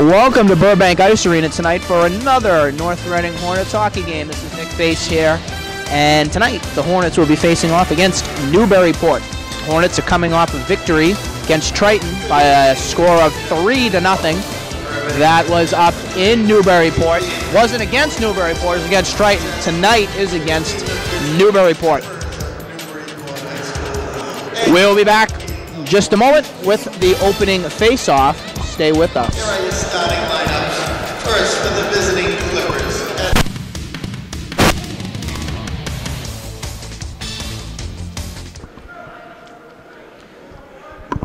Welcome to Burbank Ice Arena tonight for another North Reading Hornets hockey game. This is Nick Face here, and tonight the Hornets will be facing off against Newburyport. Hornets are coming off a victory against Triton by a score of 3-0. That was up in Newburyport. Wasn't against Newburyport, it was against Triton. Tonight is against Newburyport. We'll be back in just a moment with the opening face-off. Stay with us. Here are your starting lineups. First for the visiting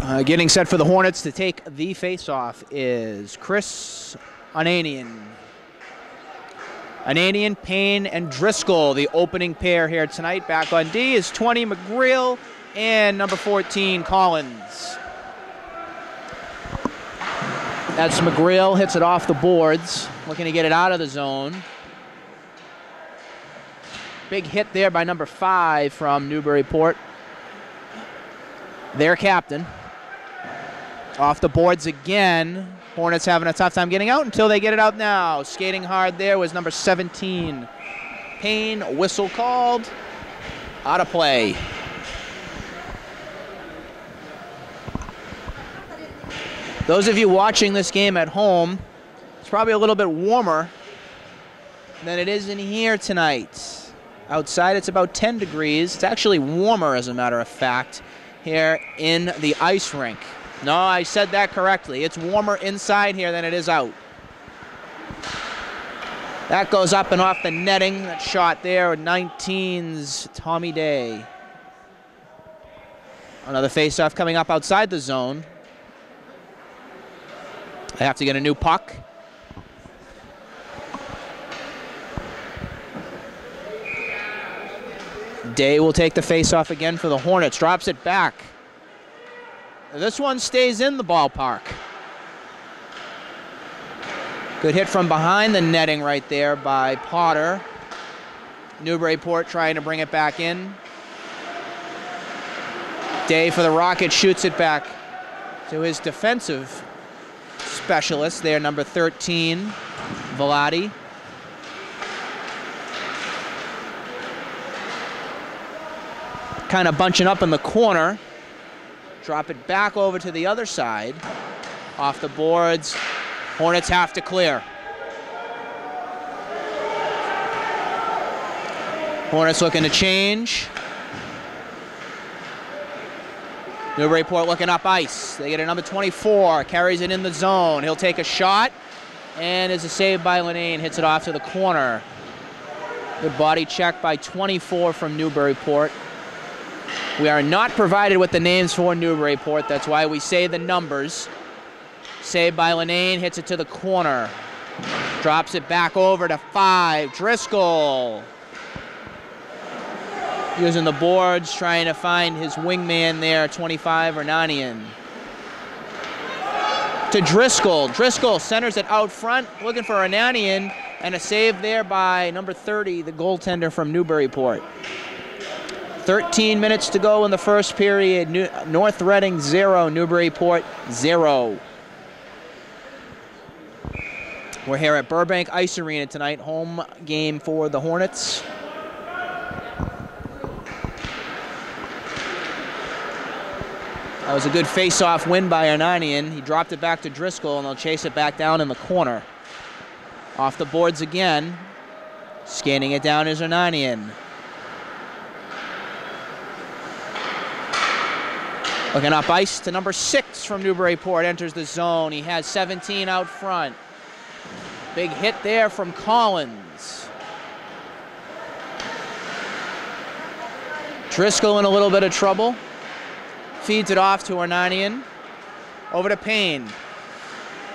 Clippers. Getting set for the Hornets to take the face-off is Chris Ananian. Ananian, Payne, and Driscoll, the opening pair here tonight. Back on D is 20, McGreal, and number 14, Collins. That's McGreal, hits it off the boards, looking to get it out of the zone. Big hit there by number 5 from Newburyport. Their captain. Off the boards again. Hornets having a tough time getting out until they get it out now. Skating hard there was number 17. Payne, whistle called. Out of play. Those of you watching this game at home, it's probably a little bit warmer than it is in here tonight. Outside it's about 10 degrees. It's actually warmer, as a matter of fact, here in the ice rink. No, I said that correctly. It's warmer inside here than it is out. That goes up and off the netting. That shot there, 19's Tommy Day. Another face-off coming up outside the zone. They have to get a new puck. Day will take the face-off again for the Hornets. Drops it back. This one stays in the ballpark. Good hit from behind the netting right there by Potter. Newburyport trying to bring it back in. Day for the Rockets shoots it back to his defensive specialist there, number 13, Velati. Kind of bunching up in the corner. Drop it back over to the other side. Off the boards. Hornets have to clear. Hornets looking to change. Newburyport looking up ice. They get a number 24, carries it in the zone. He'll take a shot, and is a save by Lenane, hits it off to the corner. Good body check by 24 from Newburyport. We are not provided with the names for Newburyport. That's why we say the numbers. Save by Lenane, hits it to the corner. Drops it back over to 5, Driscoll. Using the boards, trying to find his wingman there, 25, Ananian. To Driscoll. Driscoll centers it out front, looking for Ananian, and a save there by number 30, the goaltender from Newburyport. 13 minutes to go in the first period. North Reading 0, Newburyport 0. We're here at Burbank Ice Arena tonight, home game for the Hornets. That was a good face-off win by Ananian. He dropped it back to Driscoll, and they'll chase it back down in the corner. Off the boards again. Scanning it down is Ananian. Looking up ice to number 6 from Newburyport. Enters the zone. He has 17 out front. Big hit there from Collins. Driscoll in a little bit of trouble. Feeds it off to Ananian. Over to Payne.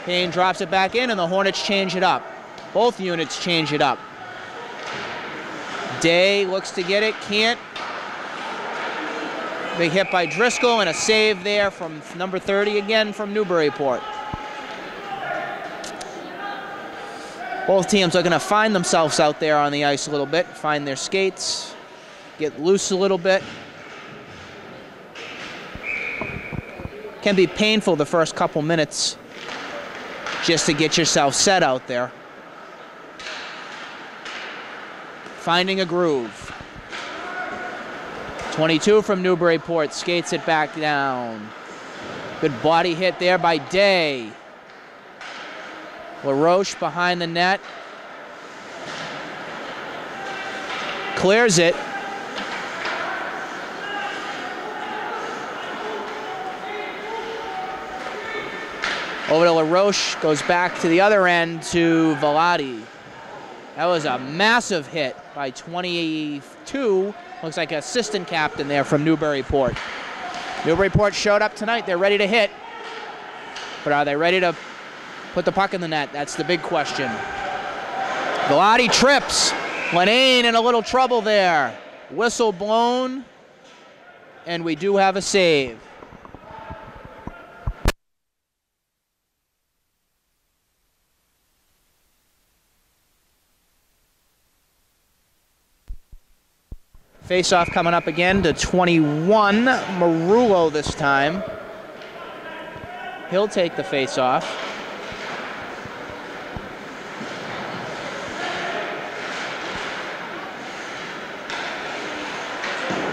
Payne drops it back in, and the Hornets change it up. Both units change it up. Day looks to get it, can't. Big hit by Driscoll, and a save there from number 30 again from Newburyport. Both teams looking to find themselves out there on the ice a little bit, find their skates, get loose a little bit. Can be painful the first couple minutes just to get yourself set out there. Finding a groove. 22 from Newburyport skates it back down. Good body hit there by Day. LaRoche behind the net. Clears it. Over to LaRoche, goes back to the other end to Velati. That was a massive hit by 22. Looks like an assistant captain there from Newburyport. Newburyport showed up tonight. They're ready to hit. But are they ready to put the puck in the net? That's the big question. Velati trips. Lenane in a little trouble there. Whistle blown. And we do have a save. Face-off coming up again to 21. Marullo this time. He'll take the face-off.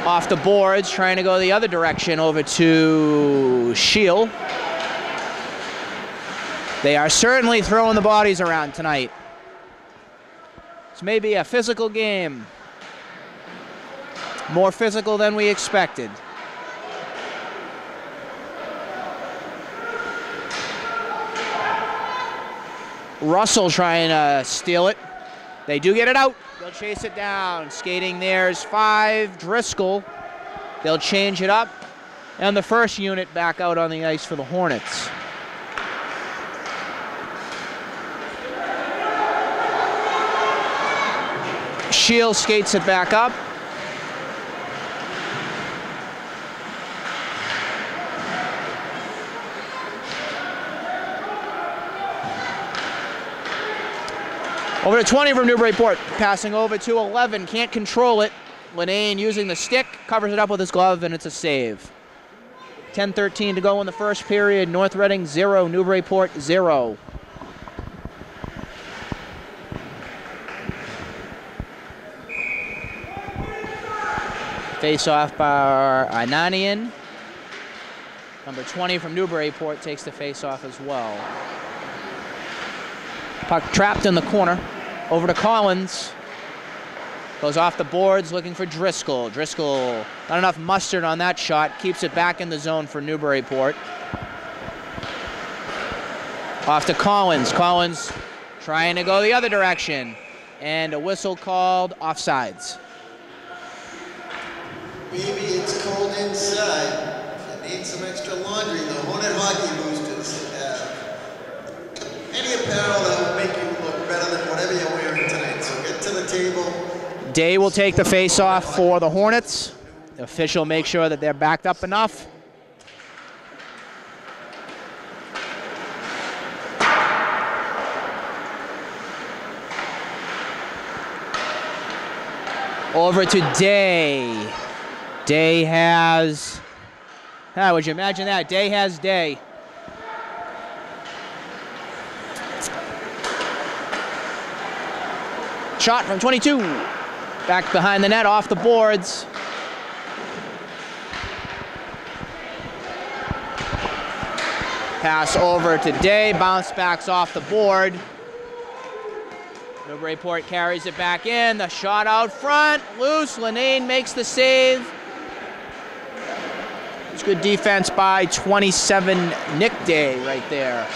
Off the boards, trying to go the other direction over to Shield. They are certainly throwing the bodies around tonight. This may be a physical game. More physical than we expected. Russell trying to steal it. They do get it out. They'll chase it down. Skating there's 5. Driscoll. They'll change it up. And the first unit back out on the ice for the Hornets. Shield skates it back up. Over to 20 from Newburyport, passing over to 11, can't control it. Lenane using the stick, covers it up with his glove, and it's a save. 10:13 to go in the first period. North Reading 0, Newburyport 0. Face off by Ananian. Number 20 from Newburyport takes the face off as well. Puck trapped in the corner. Over to Collins. Goes off the boards looking for Driscoll. Driscoll, not enough mustard on that shot. Keeps it back in the zone for Newburyport. Off to Collins. Collins trying to go the other direction. And a whistle called offsides. Maybe it's cold inside. If you need some extra laundry, the Hornet Hockey Boosters have any apparel that will make you look better than whatever you're wearing tonight. So get to the table. Day will take the face-off for the Hornets. The official makes sure that they're backed up enough. Over to Day. Day has, would you imagine that? Day has Day. Shot from 22. Back behind the net, off the boards. Pass over to Day, bounce backs off the board. Newburyport carries it back in, the shot out front, loose, Lenane makes the save. It's good defense by 27 Nick Day right there.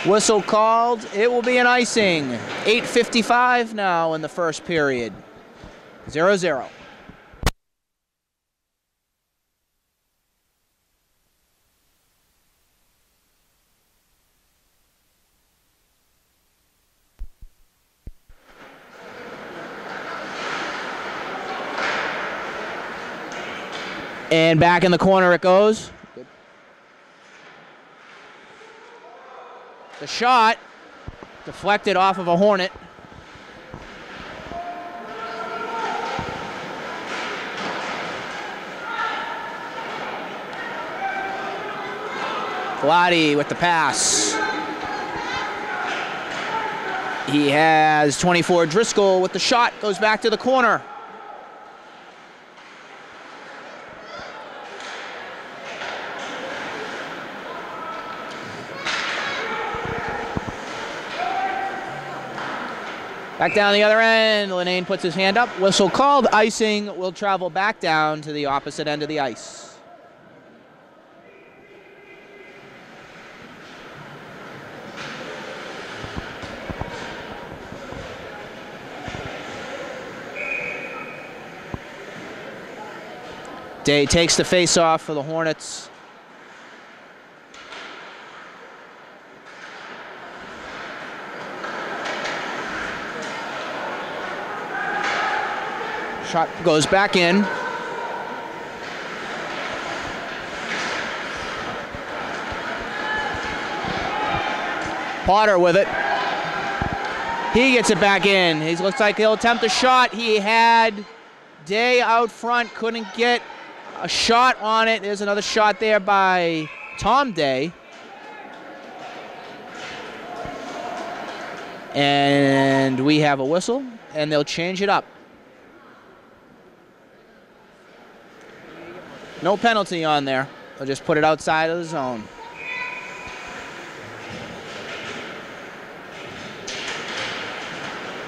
Whistle called, it will be an icing. 8:55 now in the first period. 0-0. And back in the corner it goes. Good. The shot deflected off of a Hornet. Glady with the pass. He has 24. Driscoll with the shot, goes back to the corner. Back down the other end, Linane puts his hand up. Whistle called, icing will travel back down to the opposite end of the ice. Day takes the face-off for the Hornets. Shot goes back in. Potter with it. He gets it back in. He looks like he'll attempt a shot. He had Day out front, couldn't get a shot on it. There's another shot there by Tom Day. And we have a whistle, and they'll change it up. No penalty on there. They'll just put it outside of the zone.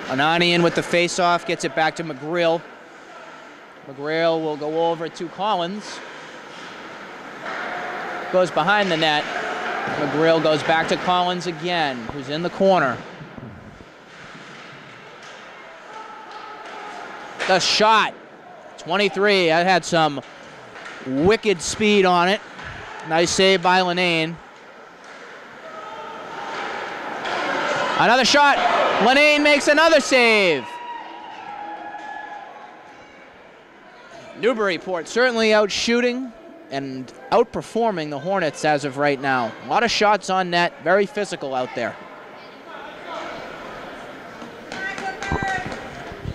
Ananian with the face-off, gets it back to McGreal. McGreal will go over to Collins. Goes behind the net. McGreal goes back to Collins again, who's in the corner. The shot, 23. That had some wicked speed on it. Nice save by Linane. Another shot. Linane makes another save. Newburyport certainly out shooting and outperforming the Hornets as of right now. A lot of shots on net, very physical out there.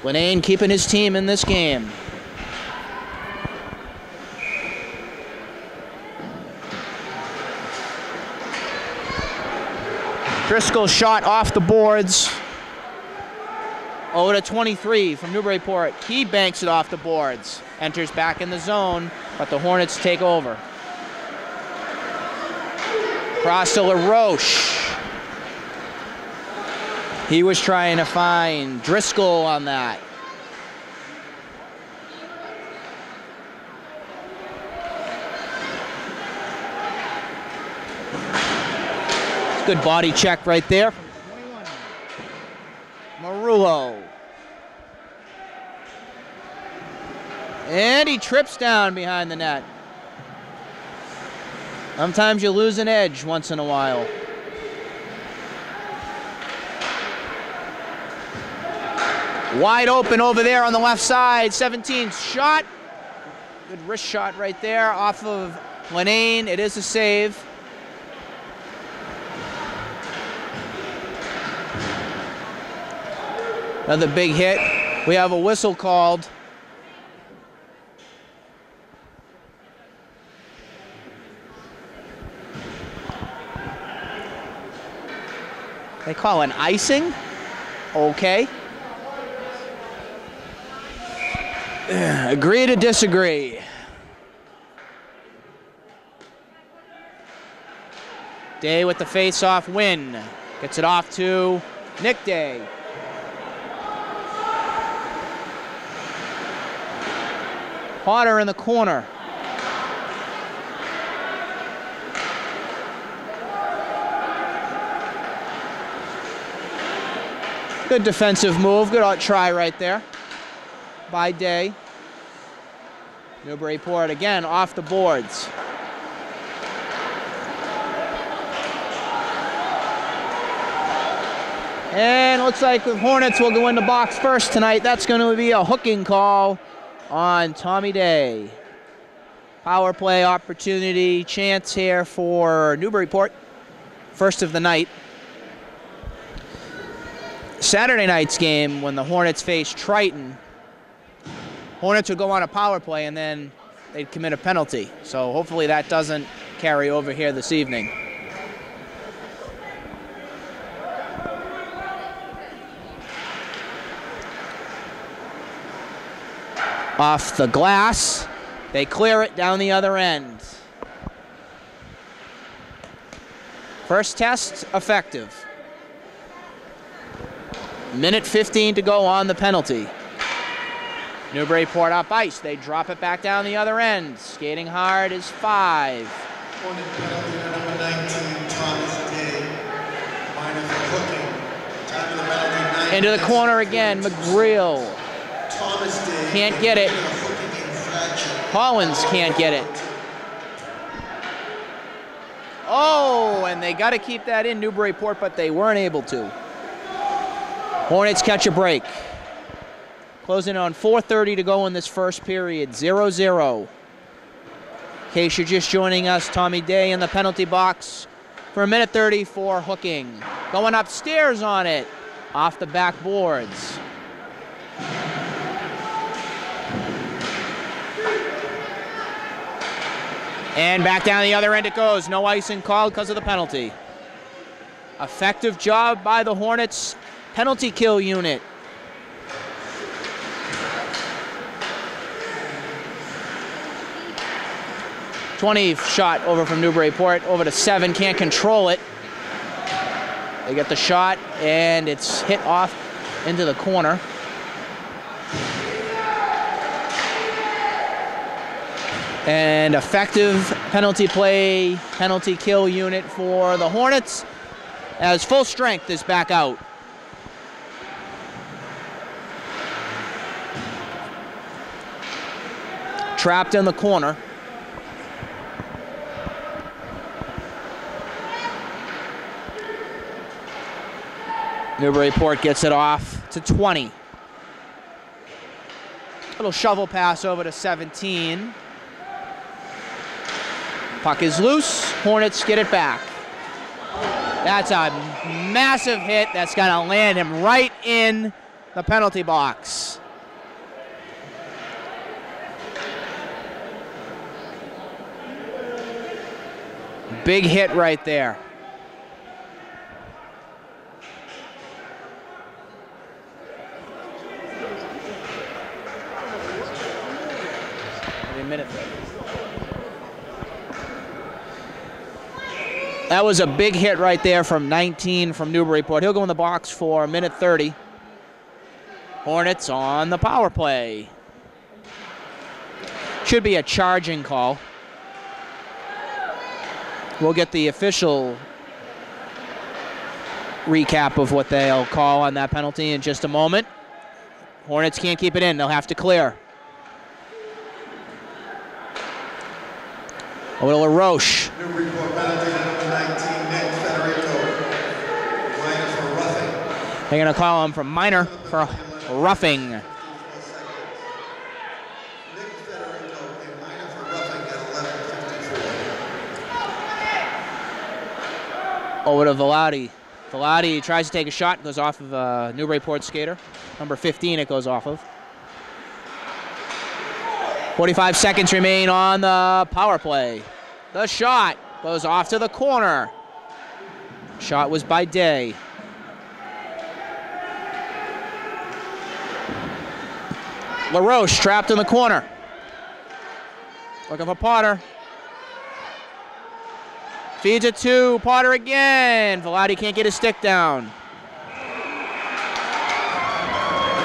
Linane keeping his team in this game. Driscoll shot off the boards. Over to 23 from Newburyport. He banks it off the boards. Enters back in the zone, but the Hornets take over. Cross to LaRoche. He was trying to find Driscoll on that. Good body check right there from 21. Marullo. And he trips down behind the net. Sometimes you lose an edge once in a while. Wide open over there on the left side. 17 shot. Good wrist shot right there off of Linane. It is a save. Another big hit. We have a whistle called. They call an icing? Okay. Agree to disagree. Day with the face-off win. Gets it off to Nick Day. Potter in the corner. Good defensive move. Good try right there by Day. Newburyport again off the boards. And looks like the Hornets will go in the box first tonight. That's going to be a hooking call on Tommy Day. Power play opportunity, chance here for Newburyport. First of the night. Saturday night's game, when the Hornets faced Triton, Hornets would go on a power play and then they'd commit a penalty. So hopefully that doesn't carry over here this evening. Off the glass. They clear it down the other end. First test effective. Minute 15 to go on the penalty. Newburyport up ice. They drop it back down the other end. Skating hard is 5. Hornet penalty number 19, Thomas Day. Minor for hooking. Time of the penalty, 9 Into the minutes. corner again. McGreal Thomas Day can't get it. hooking infraction. Collins can't get it. Oh, and they got to keep that in, Newburyport, but they weren't able to. Hornets catch a break. Closing on 4:30 to go in this first period, 0-0. In case you're just joining us, Tommy Day in the penalty box for a minute 30 for hooking. Going upstairs on it, off the backboards. And back down the other end it goes. No icing called because of the penalty. Effective job by the Hornets penalty kill unit. .20 shot over from Newburyport, over to 7, can't control it. They get the shot, and it's hit off into the corner. And effective penalty play, penalty kill unit for the Hornets, as full strength is back out. Trapped in the corner. Newburyport gets it off to 20. Little shovel pass over to 17. Puck is loose. Hornets get it back. That's a massive hit that's going to land him right in the penalty box. Big hit right there. A minute. That was a big hit right there from 19 from Newburyport. He'll go in the box for a minute 30. Hornets on the power play. Should be a charging call. We'll get the official recap of what they'll call on that penalty in just a moment. Hornets can't keep it in. They'll have to clear. Over to LaRoche. Newburyport penalty number 19, Nick Federico. Minor for roughing. They're going to call him from minor for roughing. Nick Federico, a minor for roughing at 11:54. Over to Velati. Velati tries to take a shot, goes off of a Newburyport skater. Number 15 it goes off of. 45 seconds remain on the power play. The shot goes off to the corner. Shot was by Day. LaRoche trapped in the corner. Looking for Potter. Feeds it to Potter again. Velati can't get his stick down.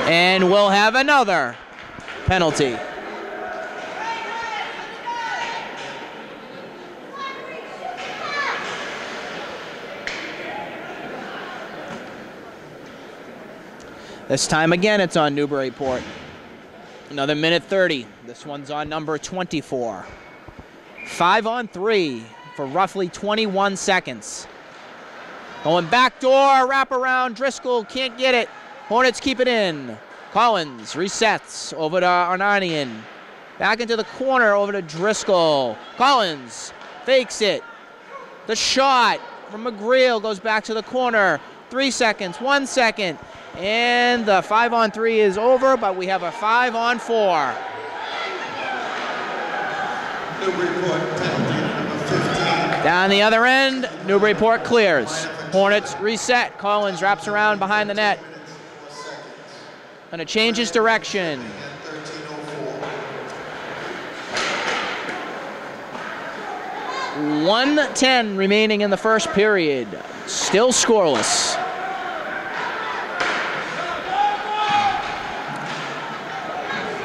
And we'll have another penalty. This time again, it's on Newburyport. Another minute 30. This one's on number 24. 5-on-3 for roughly 21 seconds. Going backdoor, wraparound. Driscoll can't get it. Hornets keep it in. Collins resets over to Arnanian. Back into the corner, over to Driscoll. Collins fakes it. The shot from McGreal goes back to the corner. 3 seconds, 1 second. And the 5-on-3 is over, but we have a 5-on-4. Newburyport penalty number 15. Down the other end, Newburyport clears. Hornets reset. Collins wraps around behind the net. Going to change his direction. 1:10 remaining in the first period. Still scoreless.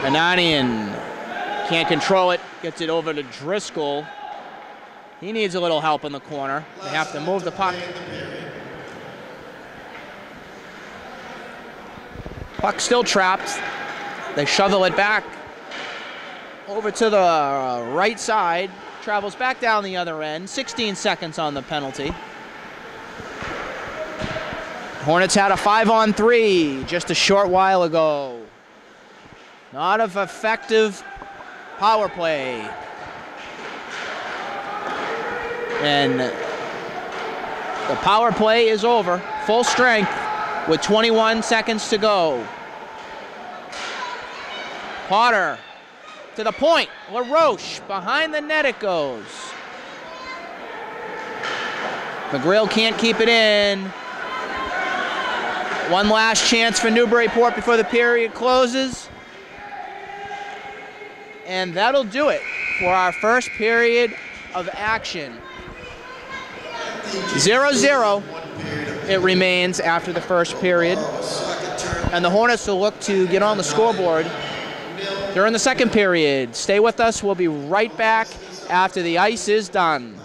Ananian can't control it. Gets it over to Driscoll. He needs a little help in the corner. They have to move the puck. Puck still trapped. They shovel it back over to the right side. Travels back down the other end. 16 seconds on the penalty. Hornets had a 5-on-3 just a short while ago. Not an effective power play. And the power play is over. Full strength with 21 seconds to go. Potter to the point. LaRoche behind the net it goes. McGrail can't keep it in. One last chance for Newburyport before the period closes. And that'll do it for our first period of action. 0-0 it remains after the first period. And the Hornets will look to get on the scoreboard during the second period. Stay with us. We'll be right back after the ice is done.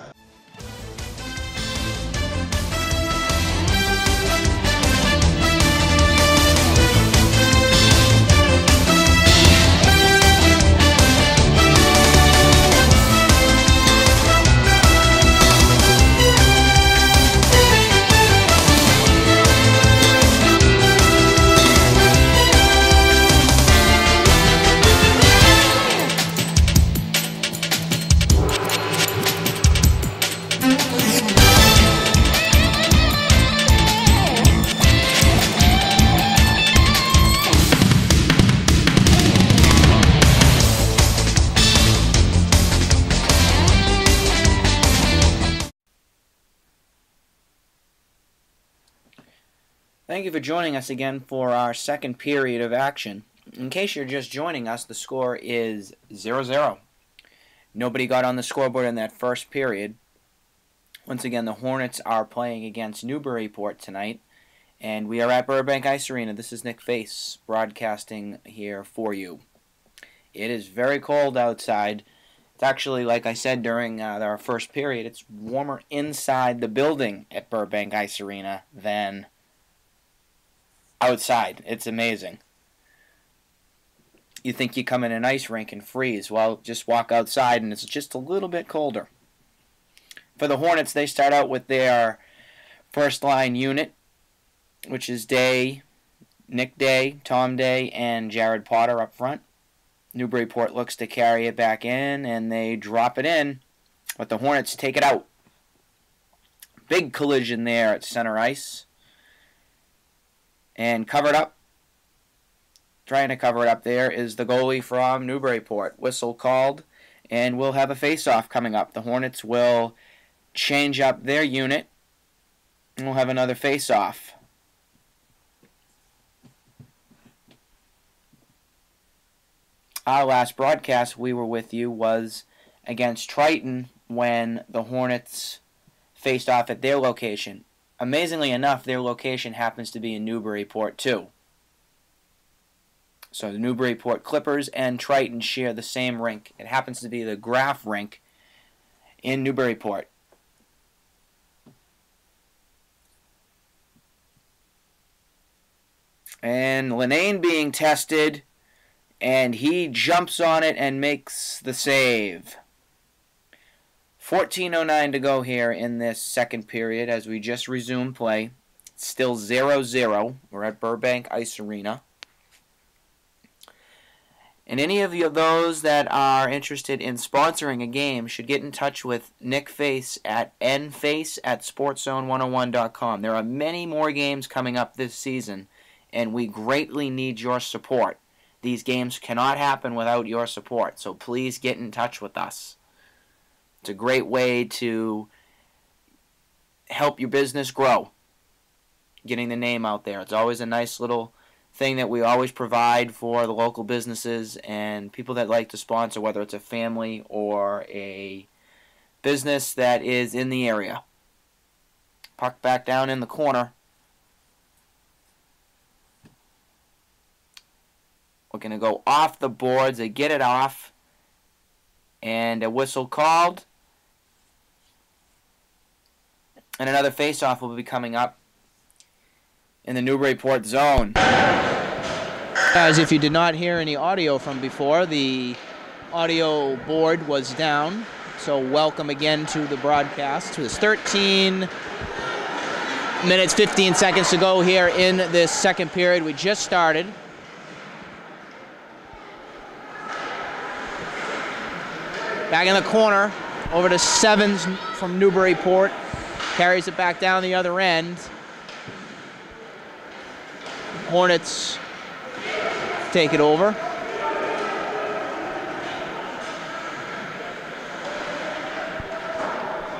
Thank you for joining us again for our second period of action. In case you're just joining us, the score is 0-0. Nobody got on the scoreboard in that first period. Once again, the Hornets are playing against Newburyport tonight, and we are at Burbank Ice Arena. This is Nick Face broadcasting here for you. It is very cold outside. It's actually, like I said during our first period, it's warmer inside the building at Burbank Ice Arena than outside. It's amazing. You think you come in an ice rink and freeze. Well, just walk outside and it's just a little bit colder. For the Hornets, they start out with their first line unit, which is Day, Nick Day, Tom Day, and Jared Potter up front. Newburyport looks to carry it back in, and they drop it in, but the Hornets take it out. Big collision there at center ice. And covered up, trying to cover it up there, is the goalie from Newburyport. Whistle called, and we'll have a face-off coming up. The Hornets will change up their unit, and we'll have another face-off. Our last broadcast we were with you was against Triton when the Hornets faced off at their location. Amazingly enough, their location happens to be in Newburyport, too. So the Newburyport Clippers and Triton share the same rink. It happens to be the Graf rink in Newburyport. And Linane being tested, and he jumps on it and makes the save. 14:09 to go here in this second period as we just resume play. It's still 0-0. We're at Burbank Ice Arena. And any of you those that are interested in sponsoring a game should get in touch with Nick Face at nface@sportzone101.com. There are many more games coming up this season, and we greatly need your support. These games cannot happen without your support, so please get in touch with us. It's a great way to help your business grow, getting the name out there. It's always a nice little thing that we always provide for the local businesses and people that like to sponsor, whether it's a family or a business that is in the area. Puck back down in the corner. We're going to go off the boards. They get it off. And a whistle called. And another face-off will be coming up in the Newburyport zone. As if you did not hear any audio from before, the audio board was down. So welcome again to the broadcast. There's 13 minutes, 15 seconds to go here in this second period. We just started. Back in the corner, over to Sevens from Newburyport. Carries it back down the other end. Hornets take it over.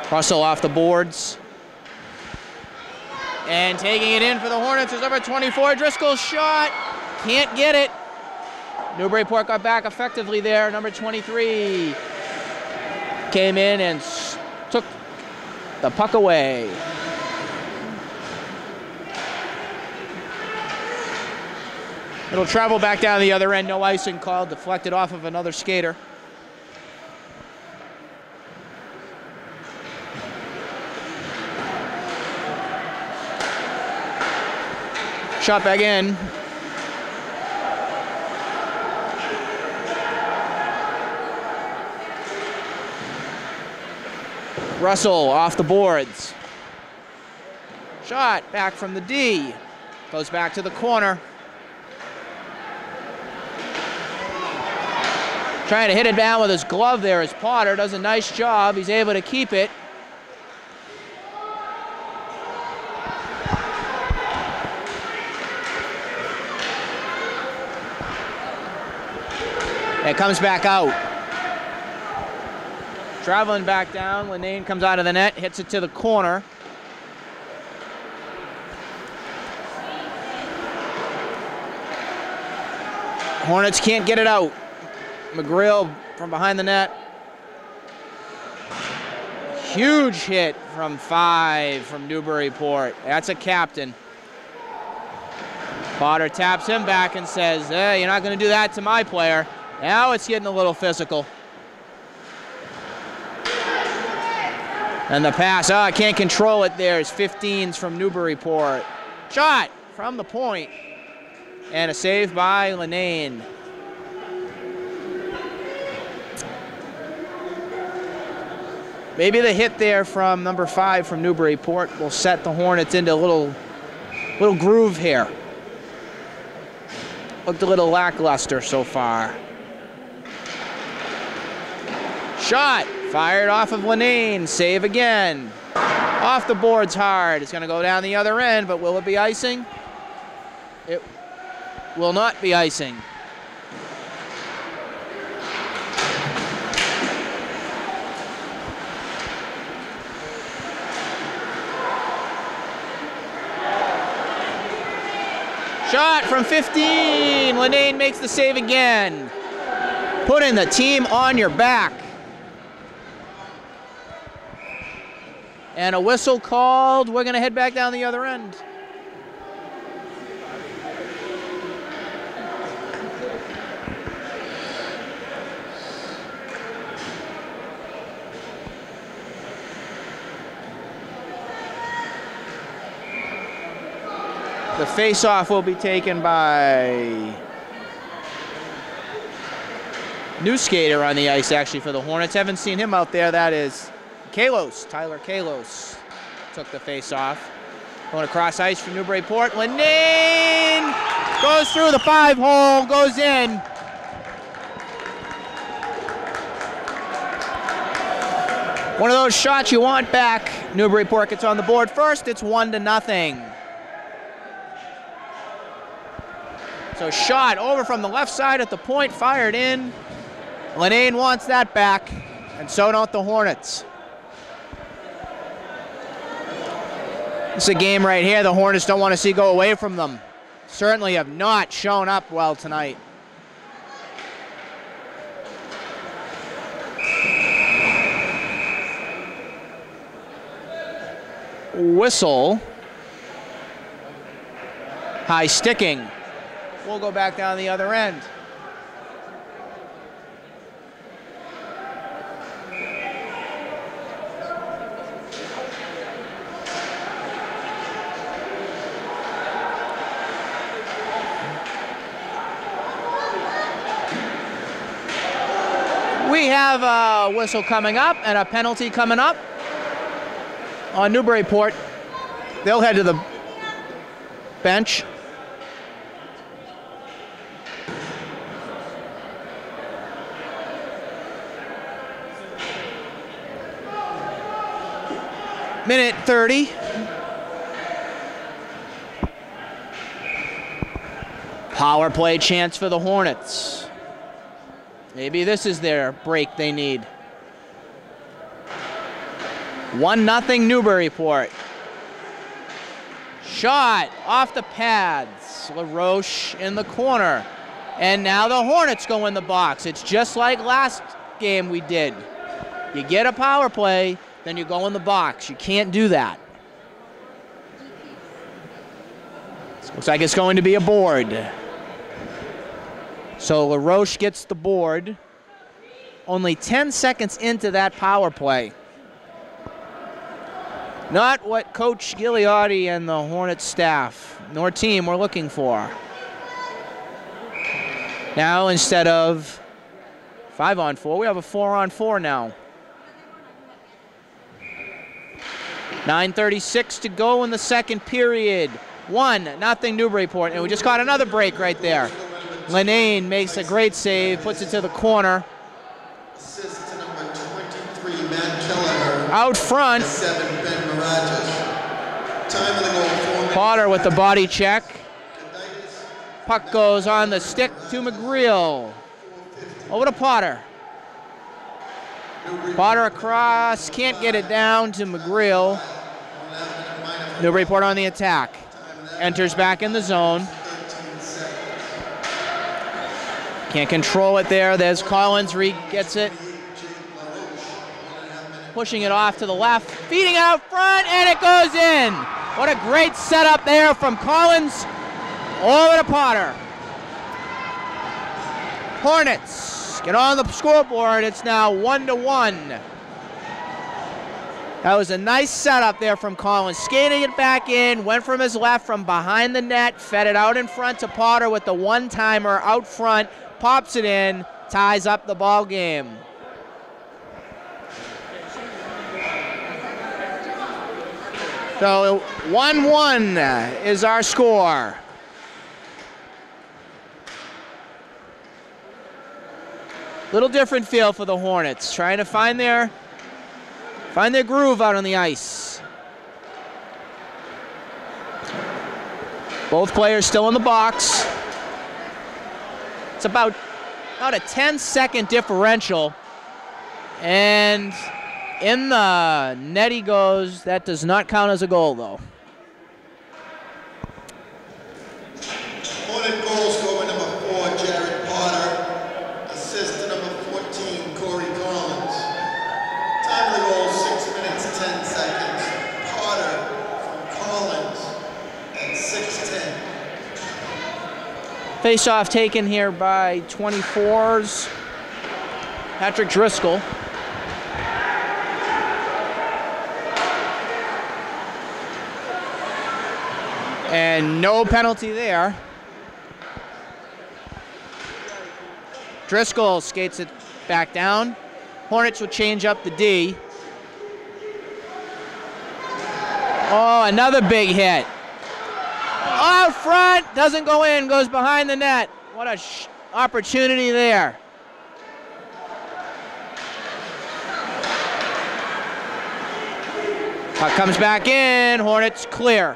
Russell off the boards. And taking it in for the Hornets is number 24, Driscoll's shot. Can't get it. Newburyport got back effectively there. Number 23 came in and took the puck away. It'll travel back down the other end. No icing called. Deflected off of another skater. Shot back in. Russell off the boards. Shot back from the D. Goes back to the corner. Trying to hit it down with his glove there as Potter does a nice job. He's able to keep it. It comes back out. Traveling back down. Linnane comes out of the net, hits it to the corner. Hornets can't get it out. McGrill from behind the net. Huge hit from 5 from Newburyport. That's a captain. Potter taps him back and says, hey, you're not going to do that to my player. Now it's getting a little physical. And the pass, I can't control it there. It's 15s from Newburyport. Shot from the point. And a save by Linnane. Maybe the hit there from number 5 from Newburyport will set the Hornets into a little groove here. Looked a little lackluster so far. Shot fired off of Linnane. Save again. Off the boards hard. It's going to go down the other end, but will it be icing? It will not be icing. Shot from 15. Linnane makes the save again. Putting the team on your back. And a whistle called. We're going to head back down the other end. The face-off will be taken by new skater on the ice, actually, for the Hornets. Haven't seen him out there. That is Kalos, Tyler Kalos took the face-off. Going across ice from Newburyport. Linnane goes through the 5-hole, goes in. One of those shots you want back. Newburyport gets on the board first. It's 1-0. So shot over from the left side at the point, fired in. Linnane wants that back, and so don't the Hornets. This is a game right here the Hornets don't want to see go away from them. Certainly have not shown up well tonight. whistle. High sticking. We'll go back down the other end. We have a whistle coming up and a penalty coming up on Newburyport. They'll head to the bench. Minute 30. Power play chance for the Hornets. Maybe this is their break they need. 1-0 Newburyport. Shot off the pads. LaRoche in the corner. And now the Hornets go in the box. It's just like last game we did. You get a power play, then you go in the box. You can't do that. Looks like it's going to be a board. So LaRoche gets the board. Only 10 seconds into that power play. Not what Coach Gigliotti and the Hornets staff nor team were looking for. Now instead of 5-on-4, we have a 4-on-4 now. 9:36 to go in the second period. 1-0 Newburyport, and we just got another break right there. Lenane makes a great save, puts it to the corner. Assist to number 23, Matt Kelleher. Out front. 7, Ben Mirages. Time of the goal, 4 minutes. Potter with the body check. Puck goes on the stick to McGreal. Over to Potter. Potter across, can't get it down to McGreal. Newburyport on the attack. Enters back in the zone. Can't control it there. There's Collins. Reed gets it. Pushing it off to the left. Feeding out front, and it goes in. What a great setup there from Collins. Over to Potter. Hornets get on the scoreboard. It's now 1-1. That was a nice setup there from Collins. Skating it back in, went from his left from behind the net, fed it out in front to Potter with the one-timer out front. Pops it in, ties up the ball game. So 1-1 is our score. Little different feel for the Hornets, trying to find their groove out on the ice. Both players still in the box. It's about a 10-second differential. And in the net he goes. That does not count as a goal, though. Hornet goals go in number 4, Jared Potter. Assist to number 14, Corey Collins. Time of the goal, 6 minutes, 10 seconds. Potter from Collins at 6:10. Face-off taken here by 24's Patrick Driscoll. And no penalty there. Driscoll skates it back down. Hornets will change up the D. Oh, another big hit. Out front, doesn't go in, goes behind the net. What a opportunity there. Puck comes back in, Hornets clear.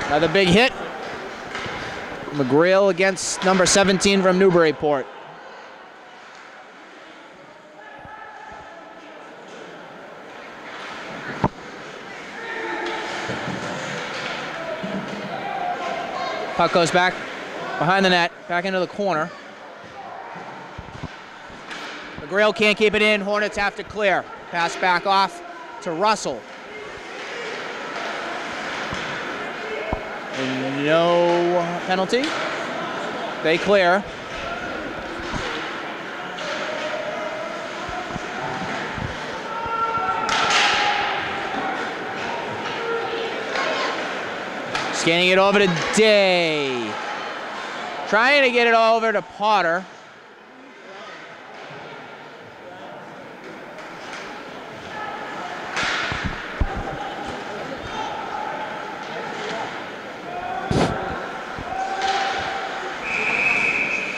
Another big hit. McGreal against number 17 from Newburyport. Puck goes back Behind the net, back into the corner. McGrail can't keep it in. Hornets have to clear. Pass back off to Russell. And no penalty. They clear. Scanning it over to Day. Trying to get it over to Potter.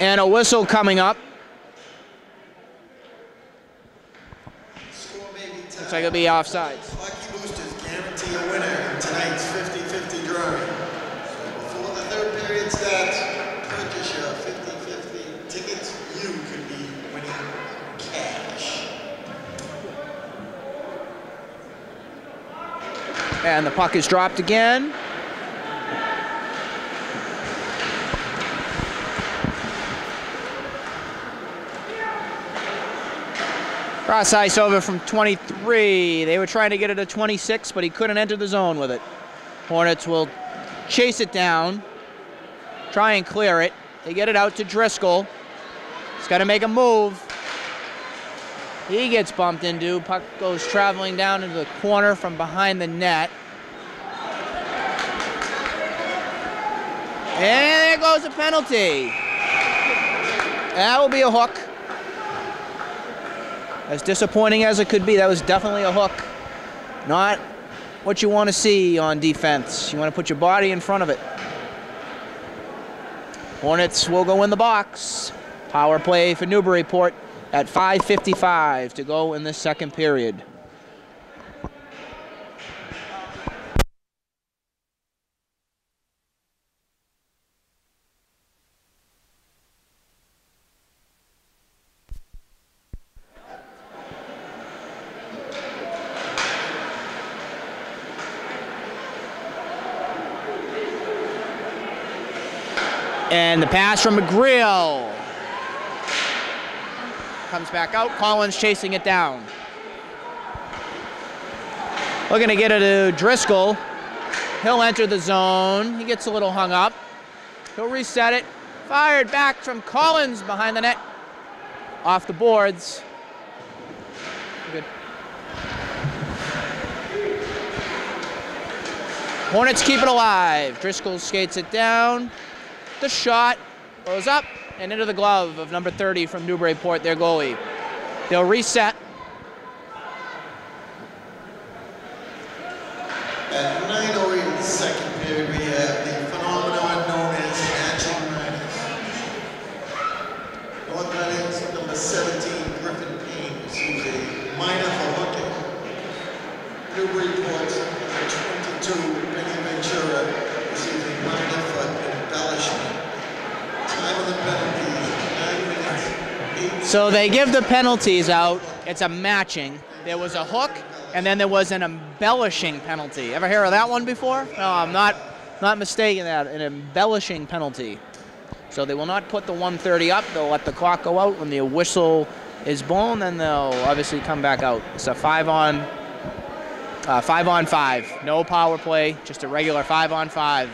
And a whistle coming up. Looks like it'll be offsides. Hockey boosters guarantee a winner in tonight's 50-50 drawing. So before the third period starts, purchase your 50-50 tickets. You could be winning cash. And the puck is dropped again. Cross ice over from 23. They were trying to get it to 26, but he couldn't enter the zone with it. Hornets will chase it down, try and clear it. They get it out to Driscoll. He's got to make a move. He gets bumped into. Puck goes traveling down into the corner from behind the net. And there goes a penalty. That will be a hook. As disappointing as it could be, that was definitely a hook. Not what you want to see on defense. You want to put your body in front of it. Hornets will go in the box. Power play for Newburyport at 5:55 to go in this second period. And the pass from McGrail. Comes back out. Collins chasing it down. Looking to get it to Driscoll. He'll enter the zone. He gets a little hung up. He'll reset it. Fired back from Collins behind the net. Off the boards. Good. Hornets keep it alive. Driscoll skates it down. The shot goes up and into the glove of number 30 from Newburyport, their goalie. They'll reset. At 9:08 in the second period, we have the phenomenon known as matching minors. North Reading's number 17, Griffin Payne, receives a minor for hooking. Newburyport's number 22, Benny Ventura, receives a minor for embellishment. Time of the penalties, 9 minutes. So they give the penalties out. It's a matching. There was a hook, and then there was an embellishing penalty. Ever hear of that one before? No, I'm not mistaken that. An embellishing penalty. So they will not put the 130 up. They'll let the clock go out. When the whistle is blown, then they'll obviously come back out. It's a 5-on-5. No power play, just a regular 5-on-5.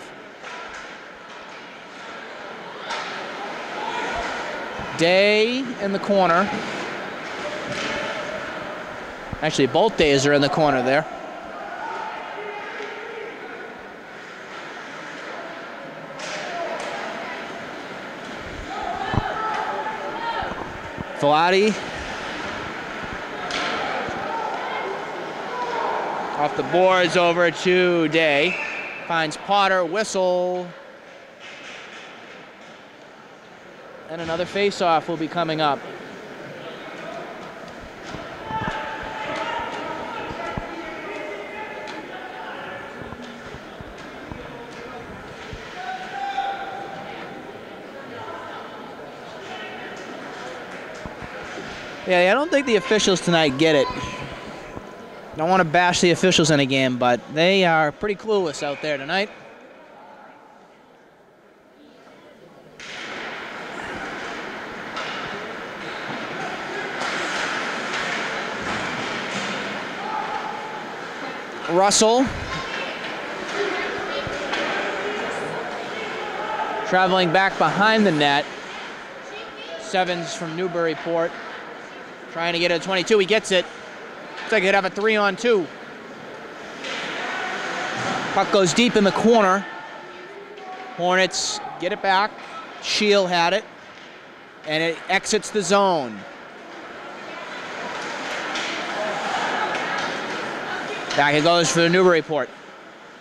Day in the corner. Actually, both Days are in the corner there. Velati. Off the boards over to Day. Finds Potter, whistle. And another face-off will be coming up. Yeah, I don't think the officials tonight get it. Don't want to bash the officials in a game, but they are pretty clueless out there tonight. Russell. Traveling back behind the net. Sevens from Newburyport. Trying to get a 22. He gets it. Looks like he'd have a 3-on-2. Puck goes deep in the corner. Hornets get it back. Shield had it. And it exits the zone. Back it goes for Newburyport.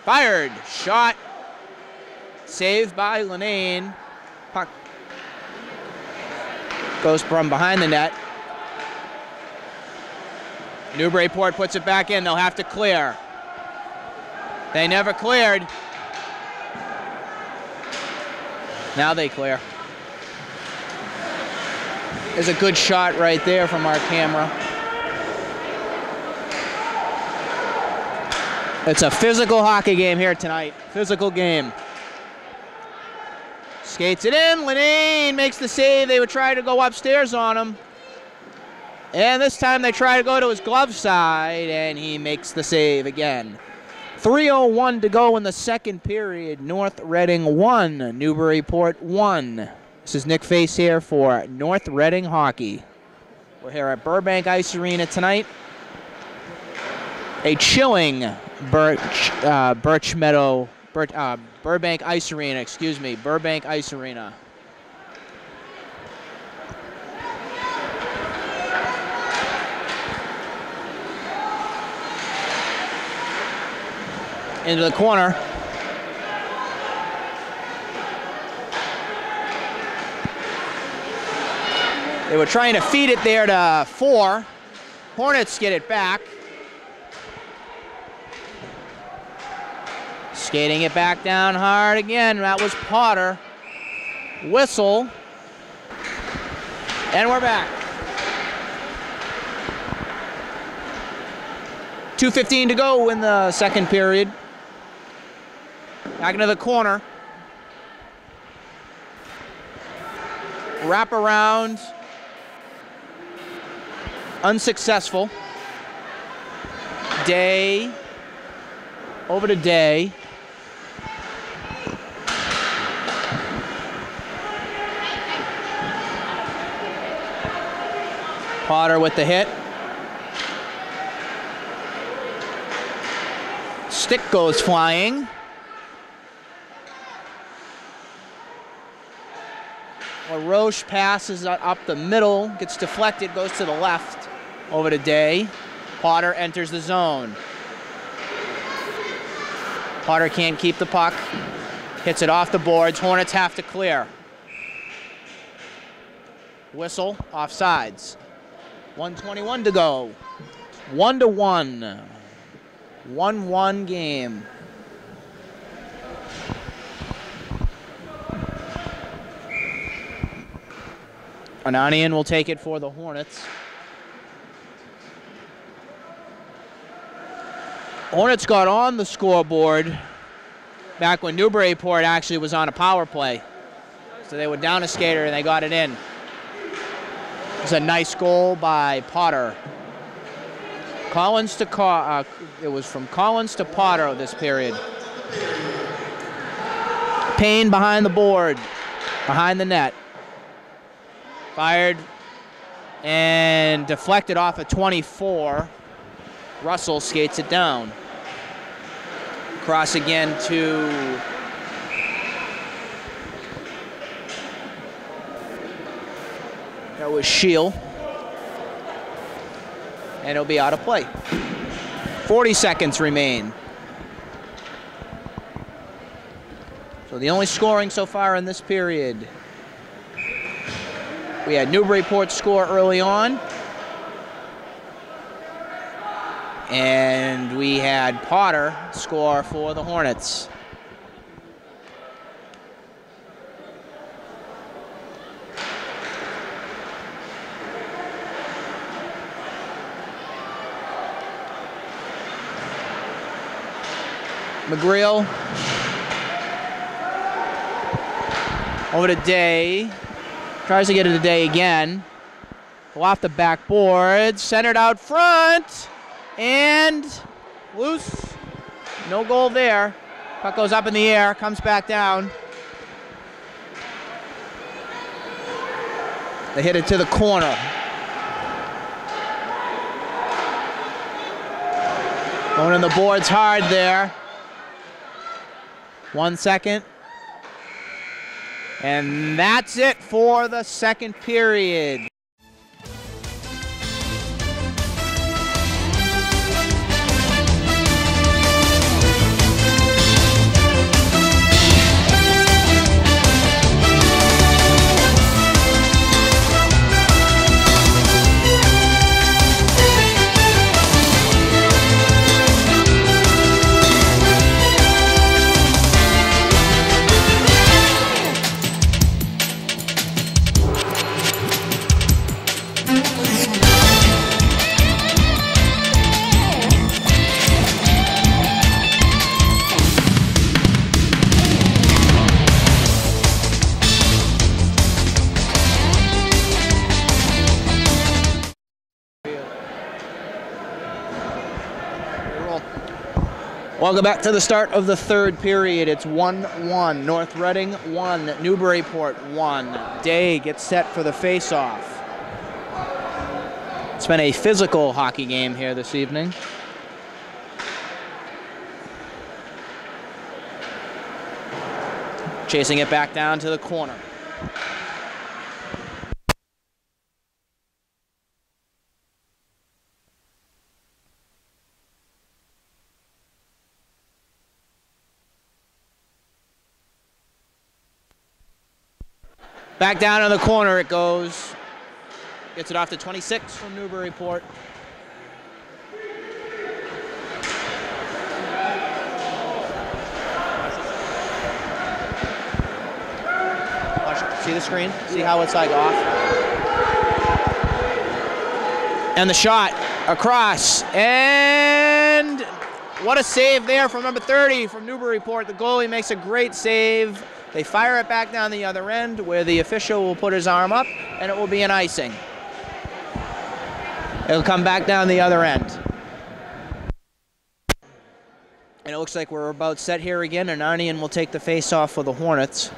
Fired. Shot. Saved by Lenane. Puck goes from behind the net. Newburyport puts it back in. They'll have to clear. They never cleared. Now they clear. There's a good shot right there from our camera. It's a physical hockey game here tonight. Physical game. Skates it in. Lenane makes the save. They would try to go upstairs on him. And this time they try to go to his glove side, and he makes the save again. 3:01 to go in the second period. North Reading 1, Newburyport 1. This is Nick Face here for North Reading Hockey. We're here at Burbank Ice Arena tonight. A chilling Burbank Ice Arena, excuse me, Burbank Ice Arena. Into the corner. They were trying to feed it there to 4. Hornets get it back. Skating it back down hard again. That was Potter. Whistle. And we're back. 2:15 to go in the second period. Back into the corner. Wrap around. Unsuccessful. Day. Over to Day. Potter with the hit. Stick goes flying. LaRoche passes up the middle, gets deflected, goes to the left, over to Day. Potter enters the zone. Potter can't keep the puck. Hits it off the boards. Hornets have to clear. Whistle, offsides. 1:21 to go. 1-1. 1-1 game. Ananian will take it for the Hornets. Hornets got on the scoreboard back when Newburyport actually was on a power play. So they were down a skater and they got it in. It was a nice goal by Potter. It was from Collins to Potter this period. Payne behind the board, behind the net. Fired and deflected off a 24. Russell skates it down. Cross again to that was Shield. And it'll be out of play. 40 seconds remain. So the only scoring so far in this period. We had Newburyport score early on. And we had Potter score for the Hornets. McGreal. Over to Day. Tries to get it to Day again. Go off the backboard. Centered out front. And loose. No goal there. Puck goes up in the air, comes back down. They hit it to the corner. Going in the boards hard there. 1 second. And that's it for the second period. Welcome back to the start of the third period. It's 1-1. North Reading 1, Newburyport 1. Day gets set for the face-off. It's been a physical hockey game here this evening. Chasing it back down to the corner. Back down in the corner it goes. Gets it off to 26 from Newburyport. See the screen? See how it's like off? And the shot across. And what a save there from number 30 from Newburyport. The goalie makes a great save. They fire it back down the other end where the official will put his arm up and it will be an icing. It'll come back down the other end. And it looks like we're about set here again, and Arnian will take the face-off for the Hornets.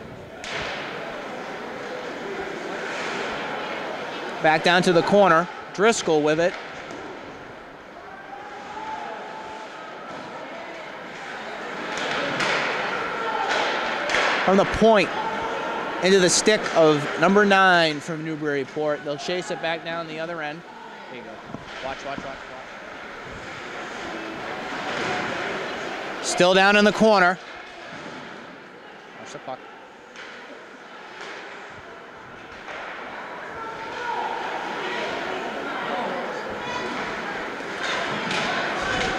Back down to the corner. Driscoll with it. From the point into the stick of number 9 from Newburyport. They'll chase it back down the other end. There you go. Watch, watch, watch, watch. Still down in the corner. Watch the puck.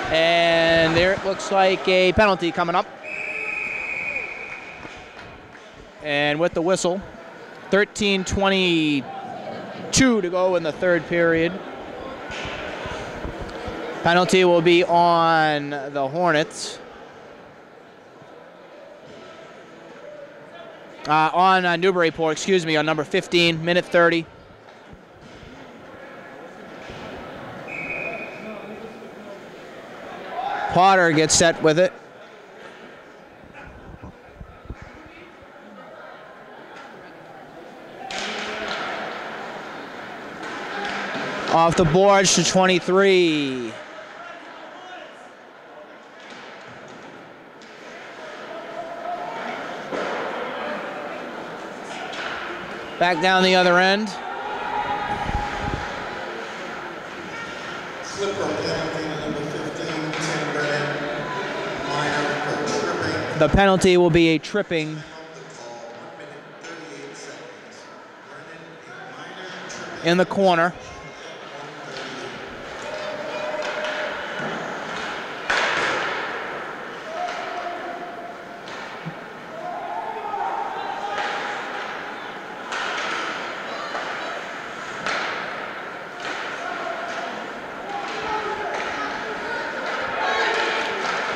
And there it looks like a penalty coming up. And with the whistle, 13:22 to go in the third period. Penalty will be on the Hornets. On Newburyport, excuse me, on number 15, minute 30. Potter gets set with it. Off the boards to 23. Back down the other end. Slipper penalty to number 15, Tim Brennan. Minor for tripping. The penalty will be a tripping. 1 minute 38 seconds. Brennan, a minor tripping. In the corner.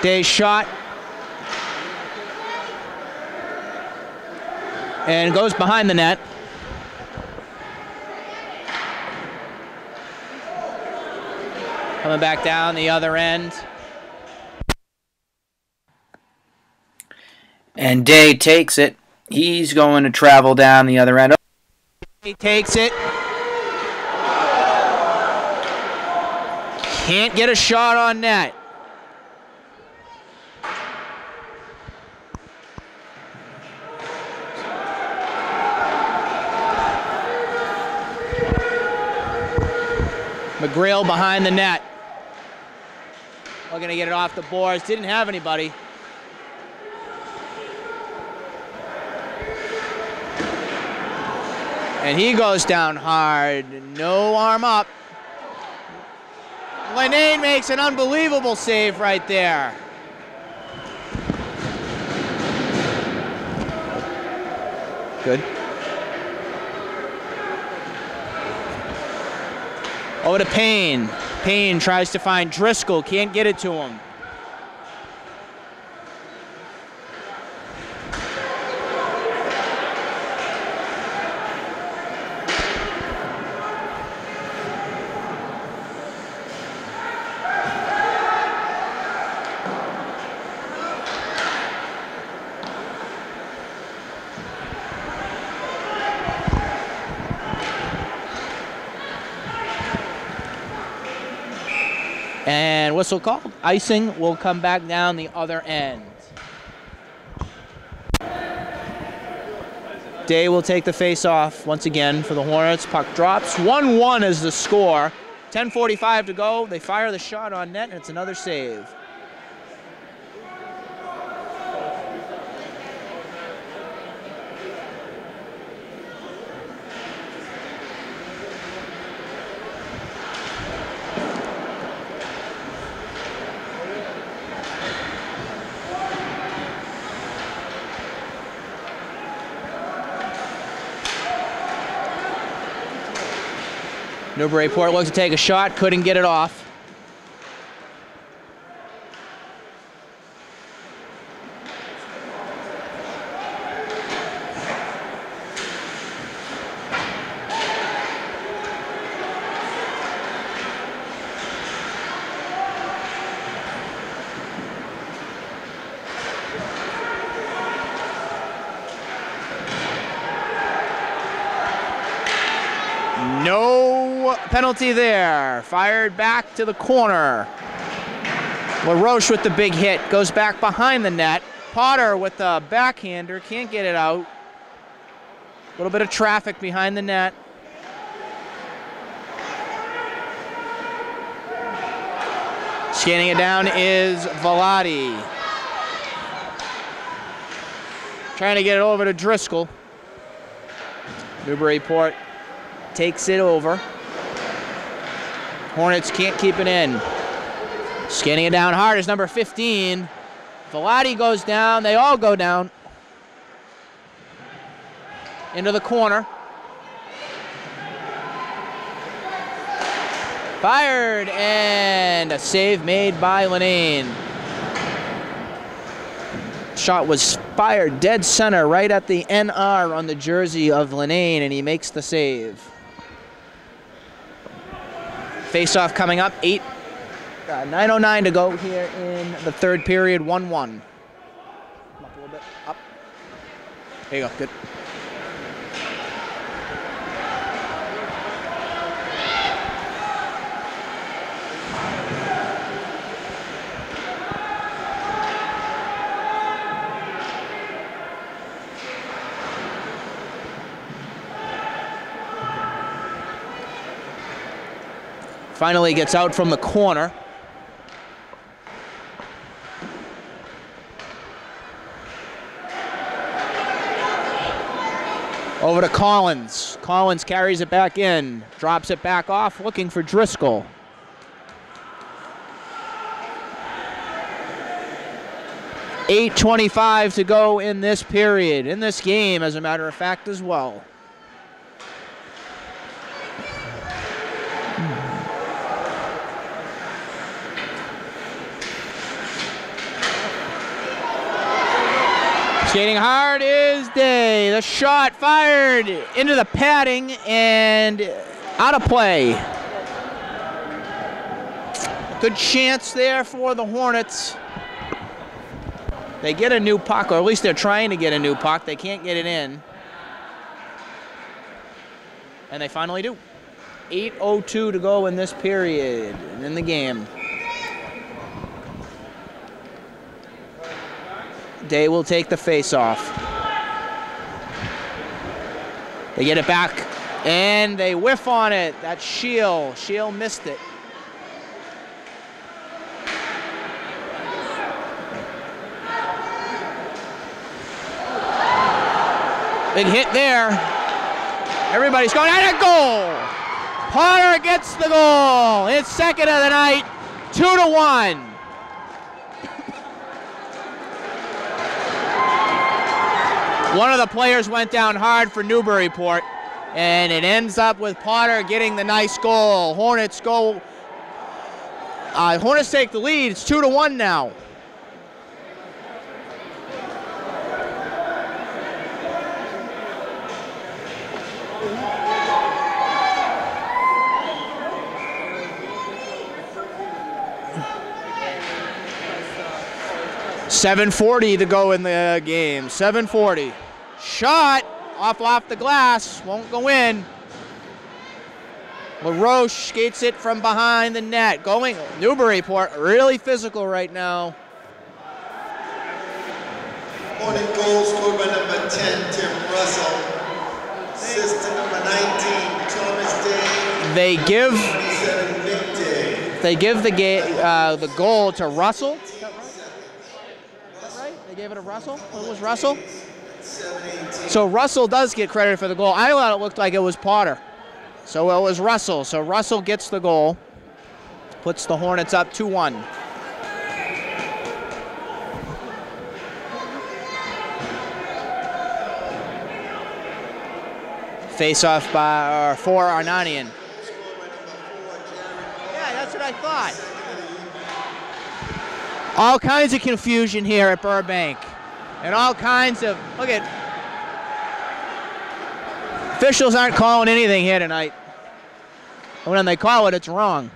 Day's shot. And goes behind the net. Coming back down the other end. And Day takes it. He's going to travel down the other end. He takes it. Can't get a shot on net. McGrail behind the net. Looking to get it off the boards. Didn't have anybody. And he goes down hard. No arm up. Linane makes an unbelievable save right there. Good. Over to Payne. Payne tries to find Driscoll. Can't get it to him. And whistle called. Icing will come back down the other end. Day will take the face-off once again for the Hornets. Puck drops. 1-1 is the score. 10:45 to go. They fire the shot on net, and it's another save. Newburyport looked to take a shot, couldn't get it off. No penalty there. Fired back to the corner. LaRoche with the big hit. Goes back behind the net. Potter with the backhander. Can't get it out. A little bit of traffic behind the net. Scanning it down is Velati. Trying to get it over to Driscoll. Newburyport takes it over. Hornets can't keep it in. Scanning it down hard is number 15. Velati goes down. They all go down. Into the corner. Fired, and a save made by Linane. Shot was fired dead center right at the NR on the jersey of Linane, and he makes the save. Face-off coming up, 9:09 to go here in the third period, 1-1. Up a little bit, up. There you go, good. Finally gets out from the corner. Over to Collins. Collins carries it back in, drops it back off, looking for Driscoll. $8:25 to go in this period, in this game, as a matter of fact, as well. Skating hard is Day. The shot fired into the padding and out of play. Good chance there for the Hornets. They get a new puck, or at least they're trying to get a new puck. They can't get it in. And they finally do. 8:02 to go in this period and in the game. Day will take the face-off. They get it back, and they whiff on it. That's Scheel. Scheel missed it. Big hit there. Everybody's going at a goal. Potter gets the goal. It's second of the night, 2-1. One of the players went down hard for Newburyport, and it ends up with Potter getting the nice goal. Hornets go. Hornets take the lead. It's 2-1 now. .740 to go in the game. 7:40. Shot off the glass. Won't go in. LaRoche skates it from behind the net. Going Newburyport really physical right now. Hornet goal scored by number 10, Tim Russell. Assist to number 19, Thomas Day. They give 27, Nick Day. They give the goal to Russell. They gave it to Russell? It was Russell? So Russell does get credit for the goal. I thought it looked like it was Potter. So it was Russell. So Russell gets the goal. Puts the Hornets up 2-1. Face-off for Arnanian. Yeah, that's what I thought. All kinds of confusion here at Burbank. And all kinds of, look at, officials aren't calling anything here tonight. When they call it, it's wrong.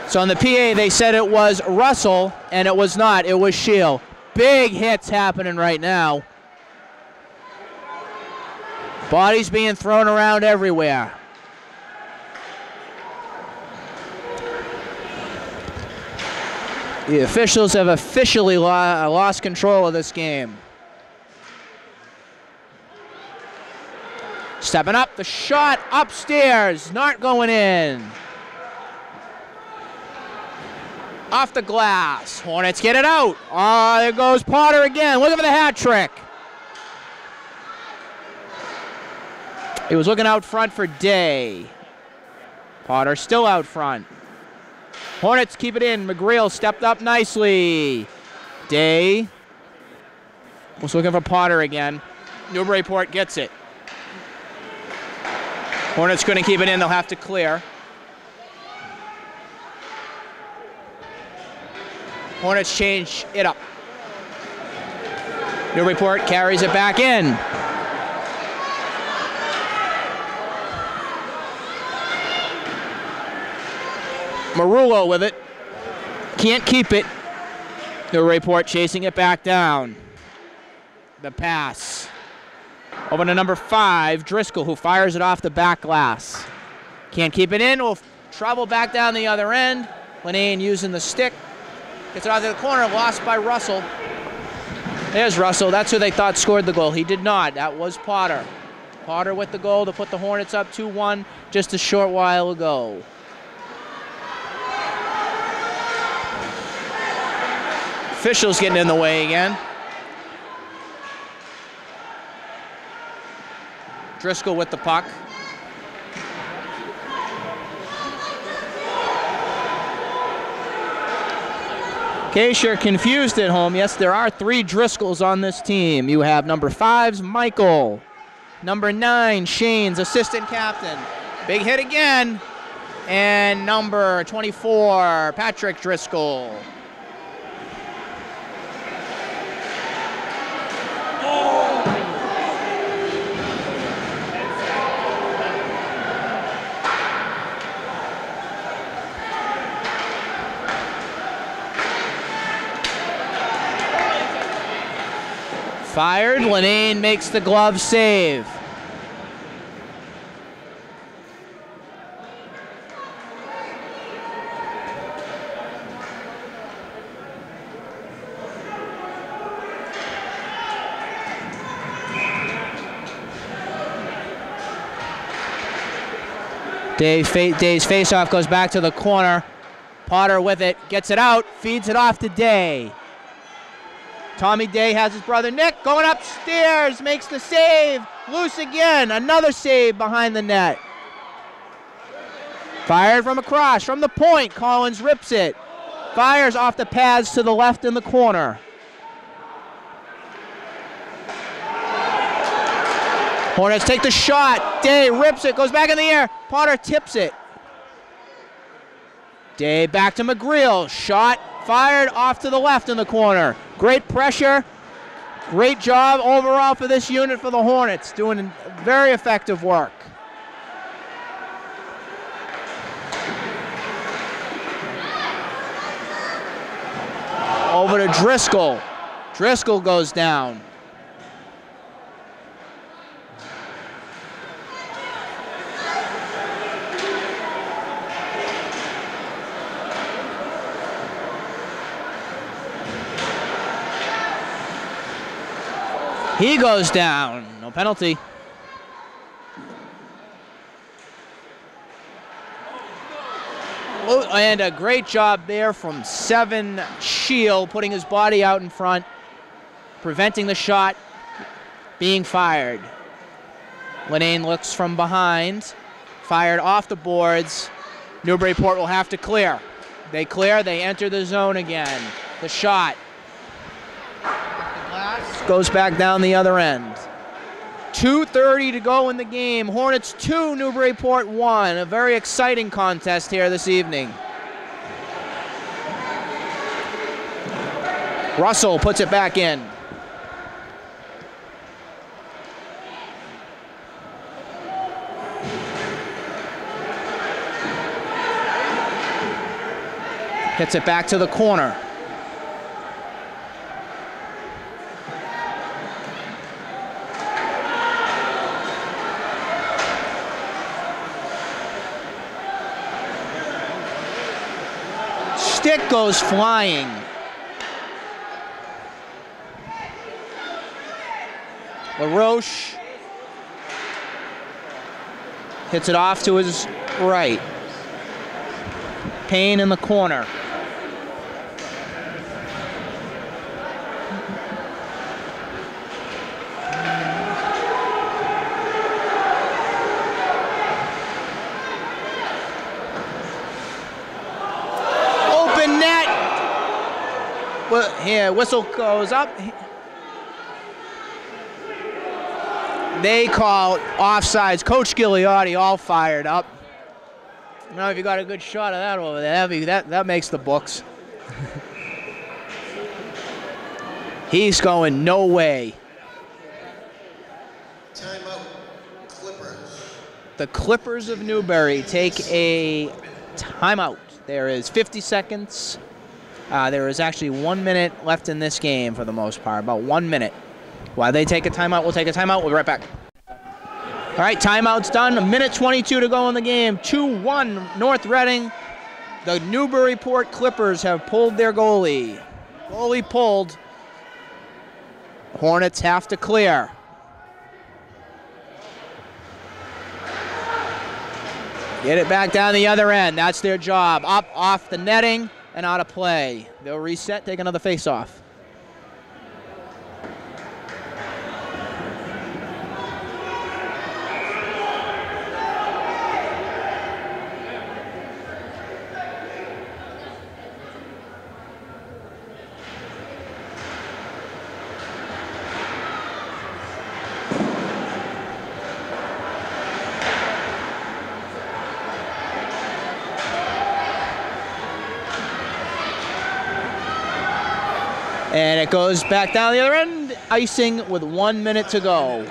So on the PA, they said it was Russell, and it was not. It was Scheel. Big hits happening right now. Bodies being thrown around everywhere. The officials have officially lost control of this game. Stepping up, the shot upstairs, not going in. Off the glass, Hornets get it out. Oh, there goes Potter again, looking for the hat trick. He was looking out front for Day. Potter still out front. Hornets keep it in. McGreal stepped up nicely. Day was looking for Potter again. Newburyport gets it. Hornets couldn't keep it in. They'll have to clear. Hornets change it up. Newburyport carries it back in. Marullo with it. Can't keep it. Newburyport chasing it back down. The pass. Over to number 5, Driscoll, who fires it off the back glass. Can't keep it in. Will travel back down the other end. Linane using the stick. Gets it out to the corner. Lost by Russell. There's Russell. That's who they thought scored the goal. He did not. That was Potter. Potter with the goal to put the Hornets up 2-1 just a short while ago. Officials getting in the way again. Driscoll with the puck. In case you're confused at home, yes, there are 3 Driscolls on this team. You have number 5's Michael. Number 9, Shane's assistant captain. Big hit again. And number 24, Patrick Driscoll. Fired. Linane makes the glove save. Day's faceoff goes back to the corner. Potter with it, gets it out, feeds it off to Day. Tommy Day has his brother Nick going upstairs, makes the save. Loose again, another save behind the net. Fired from across, from the point, Collins rips it. Fires off the pads to the left in the corner. Hornets take the shot. Day rips it, goes back in the air. Potter tips it. Day back to McGreal. Shot fired off to the left in the corner. Great pressure. Great job overall for this unit for the Hornets. Doing very effective work. Over to Driscoll. Driscoll goes down. He goes down. No penalty. Oh, and a great job there from Seven Shield, putting his body out in front, preventing the shot being fired. Linane looks from behind, fired off the boards. Newburyport will have to clear. They clear, they enter the zone again. The shot goes back down the other end. 2:30 to go in the game. Hornets 2, Newburyport 1. A very exciting contest here this evening. Russell puts it back in. Hits it back to the corner. Stick goes flying. LaRoche hits it off to his right. Payne in the corner. Here, whistle goes up. They call offsides. Coach Gigliotti all fired up. I don't know if you got a good shot of that over there. That makes the books. He's going no way. Timeout, Clippers. The Clippers of Newbury take a timeout. There is 50 seconds. There is actually 1 minute left in this game for the most part, about 1 minute. While they take a timeout, we'll take a timeout. We'll be right back. All right, timeout's done. 1:22 to go in the game. 2-1 North Reading. The Newburyport Clippers have pulled their goalie. Goalie pulled. Hornets have to clear. Get it back down the other end. That's their job. Up off the netting and out of play. They'll reset, take another face-off. And it goes back down the other end, icing with 1 minute to go.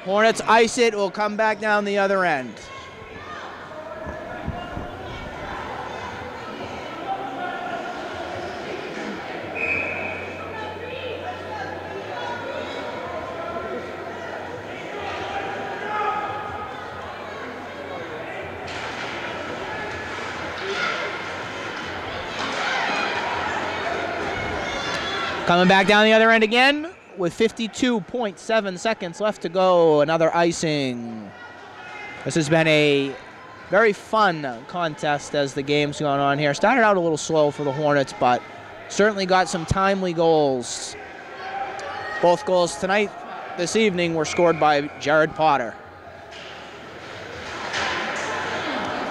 Hornets ice it, will come back down the other end. Coming back down the other end again with 52.7 seconds left to go. Another icing. This has been a very fun contest as the game's gone on here. Started out a little slow for the Hornets, but certainly got some timely goals. Both goals tonight, this evening, were scored by Jared Potter.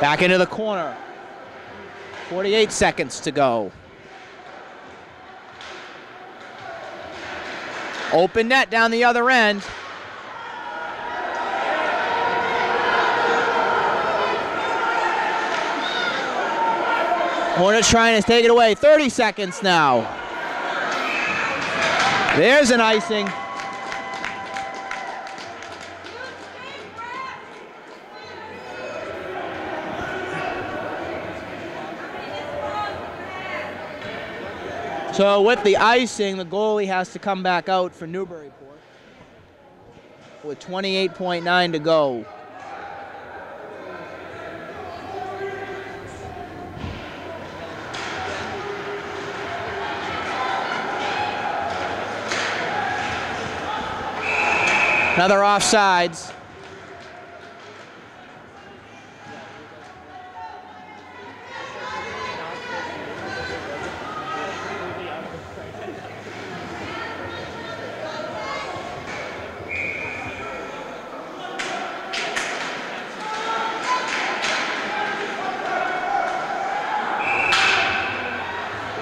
Back into the corner. 48 seconds to go. Open net down the other end. Hornets trying to take it away. 30 seconds now. There's an icing. So with the icing, the goalie has to come back out for Newburyport with 28.9 to go. Another offsides.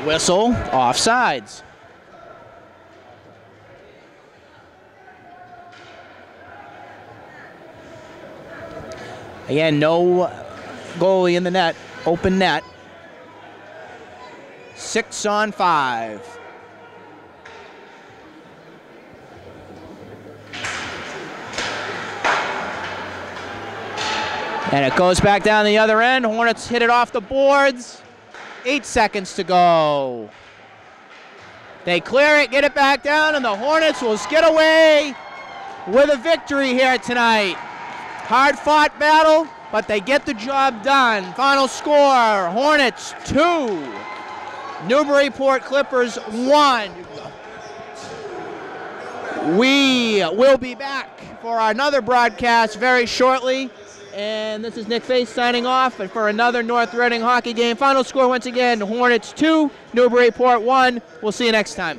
Whistle, offsides. Again, no goalie in the net, open net. 6 on 5. And it goes back down the other end. Hornets hit it off the boards. 8 seconds to go. They clear it, get it back down, and the Hornets will skid away with a victory here tonight. Hard-fought battle, but they get the job done. Final score, Hornets 2, Newburyport Clippers 1. We will be back for another broadcast very shortly. And this is Nick Face signing off for another North Reading hockey game. Final score once again, Hornets 2, Newburyport 1. We'll see you next time.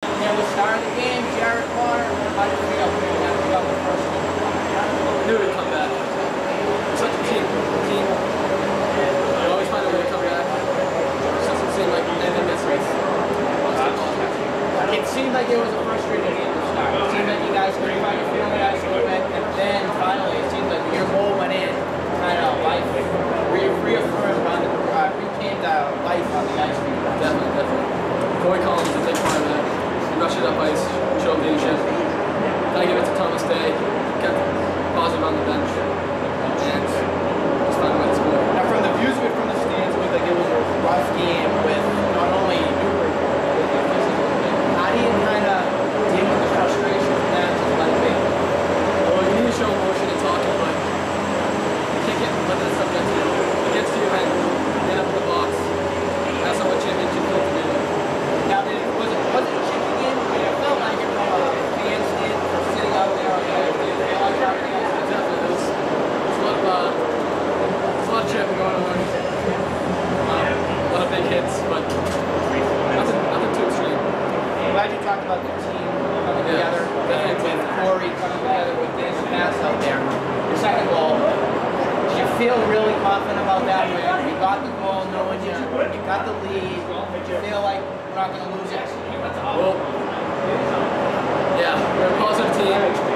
And we started the game, Jared Potter. How did you feel? After the first goal? I knew we'd come back. We're such a team. We always find a way to come back. It doesn't seem like anything gets race. It seemed like it was a frustrating game to start. It seemed like you guys couldn't find your feet on the ice a little bit, and then finally it seemed like your goal went in, kind of life reaffirmed on the recame to life on the ice. Definitely. Corey Collins is a big part of that. He rushed it up ice, showed leadership. Gotta give it to Thomas Day. Kept positive on the bench. And just found a way to score. Now from the views of it from the stands, it looked like it was a rough game with not only Newburyport, but with the physical. How do you kind of deal with the frustration from that to let it be? Well, you need to show emotion and talking, but you can't let that stuff get to you. It gets to your head. Get up in the box. That's not what championship cultivated. Now, was it a chippy game? I mean, it felt like it from a fan stand for sitting out there on the ice. Did it feel like everything else was Definitely. There's a lot of chipping going on. A lot of big hits, but nothing too extreme. I'm glad you talked about the team coming together, and with Corey coming together with this pass out there. Your second goal, did you feel really confident about that when you got the goal, knowing you got the lead? Did you feel like we're not going to lose it? Well, yeah, we're a positive team.